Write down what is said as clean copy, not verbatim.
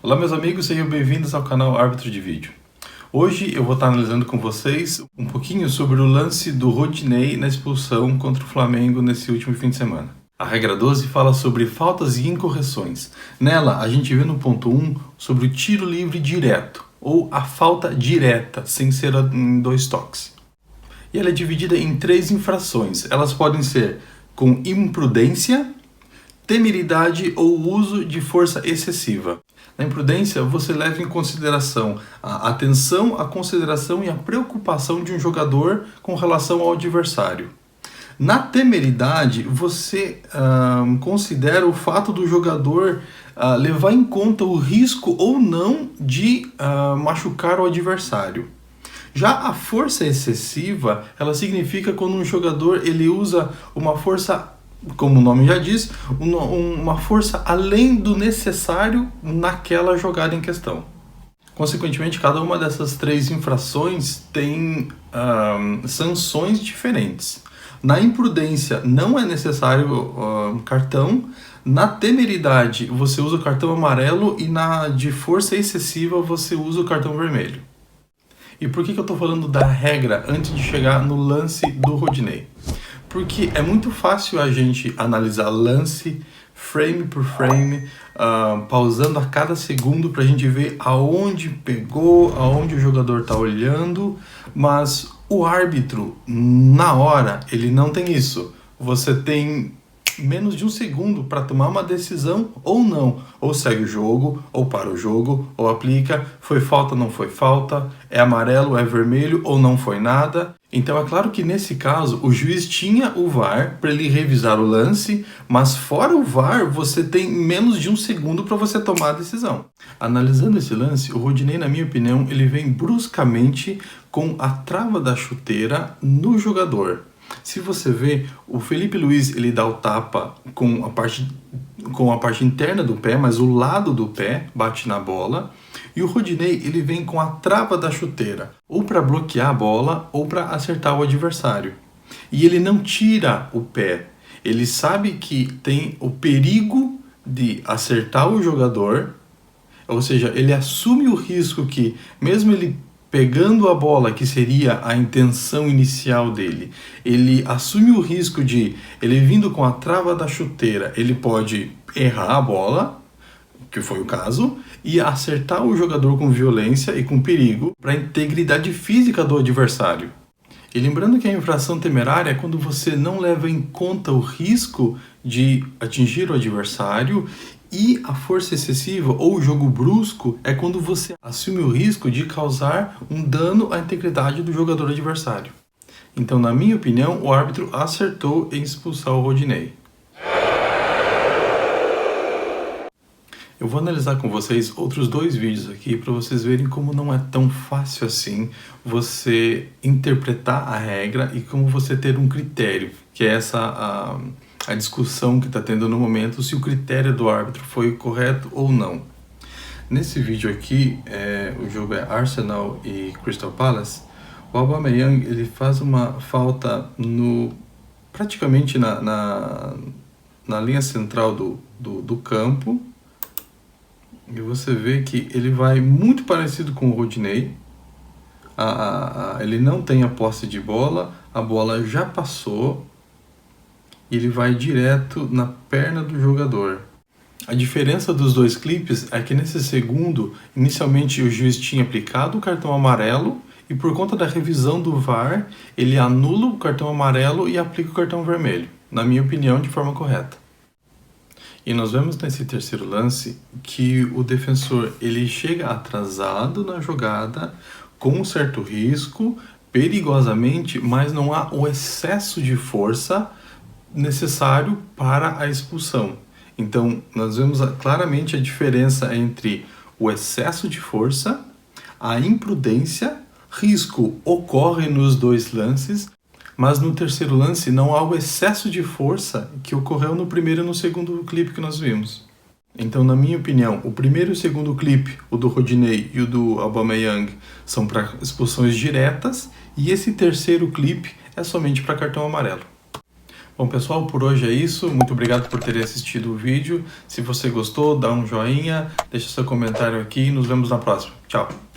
Olá meus amigos, sejam bem-vindos ao canal Árbitro de Vídeo. Hoje eu vou estar analisando com vocês um pouquinho sobre o lance do Rodinei na expulsão contra o Flamengo nesse último fim de semana. A regra 12 fala sobre faltas e incorreções. Nela, a gente vê no ponto 1 sobre o tiro livre direto, ou a falta direta, sem ser em 2 toques. E ela é dividida em 3 infrações. Elas podem ser com imprudência, temeridade ou uso de força excessiva. Na imprudência, você leva em consideração a atenção, a consideração e a preocupação de um jogador com relação ao adversário. Na temeridade, você considera o fato do jogador levar em conta o risco ou não de machucar o adversário. Já a força excessiva, ela significa quando um jogador ele usa uma força, como o nome já diz, uma força além do necessário naquela jogada em questão. Consequentemente, cada uma dessas 3 infrações tem sanções diferentes. Na imprudência não é necessário cartão, na temeridade você usa o cartão amarelo e na de força excessiva você usa o cartão vermelho. E por que eu estou falando da regra antes de chegar no lance do Rodinei? Porque é muito fácil a gente analisar lance, frame por frame, pausando a cada segundo para a gente ver aonde pegou, aonde o jogador está olhando, mas o árbitro, na hora, ele não tem isso. Você tem menos de 1 segundo para tomar uma decisão ou não. Ou segue o jogo, ou para o jogo, ou aplica, foi falta, não foi falta, é amarelo, é vermelho, ou não foi nada. Então é claro que nesse caso o juiz tinha o VAR para ele revisar o lance, mas fora o VAR você tem menos de 1 segundo para você tomar a decisão. Analisando esse lance, o Rodinei, na minha opinião, ele vem bruscamente com a trava da chuteira no jogador. Se você vê, o Felipe Luiz ele dá o tapa com a parte interna do pé, mas o lado do pé bate na bola. E o Rodinei ele vem com a trava da chuteira, ou para bloquear a bola ou para acertar o adversário. E ele não tira o pé, ele sabe que tem o perigo de acertar o jogador, ou seja, ele assume o risco que, mesmo ele pegando a bola, que seria a intenção inicial dele, ele assume o risco de, ele vindo com a trava da chuteira, ele pode errar a bola, que foi o caso, e acertar o jogador com violência e com perigo para a integridade física do adversário. E lembrando que a infração temerária é quando você não leva em conta o risco de atingir o adversário, e a força excessiva ou o jogo brusco é quando você assume o risco de causar um dano à integridade do jogador adversário. Então, na minha opinião, o árbitro acertou em expulsar o Rodinei. Eu vou analisar com vocês outros 2 vídeos aqui para vocês verem como não é tão fácil assim você interpretar a regra e como você ter um critério, que é essa a discussão que está tendo no momento, se o critério do árbitro foi correto ou não. Nesse vídeo aqui, o jogo é Arsenal e Crystal Palace. O Aubameyang ele faz uma falta praticamente na linha central do campo. E você vê que ele vai muito parecido com o Rodinei. Ele não tem a posse de bola, a bola já passou e ele vai direto na perna do jogador. A diferença dos 2 clipes é que nesse segundo, inicialmente o juiz tinha aplicado o cartão amarelo e por conta da revisão do VAR, ele anula o cartão amarelo e aplica o cartão vermelho, na minha opinião, de forma correta. E nós vemos nesse terceiro lance que o defensor ele chega atrasado na jogada, com um certo risco, perigosamente, mas não há o excesso de força necessário para a expulsão. Então, nós vemos claramente a diferença entre o excesso de força, a imprudência, risco ocorre nos 2 lances, mas no terceiro lance não há o excesso de força que ocorreu no primeiro e no segundo clipe que nós vimos. Então, na minha opinião, o primeiro e o segundo clipe, o do Rodinei e o do Aubameyang, são para expulsões diretas, e esse terceiro clipe é somente para cartão amarelo. Bom, pessoal, por hoje é isso. Muito obrigado por terem assistido o vídeo. Se você gostou, dá um joinha, deixa seu comentário aqui e nos vemos na próxima. Tchau!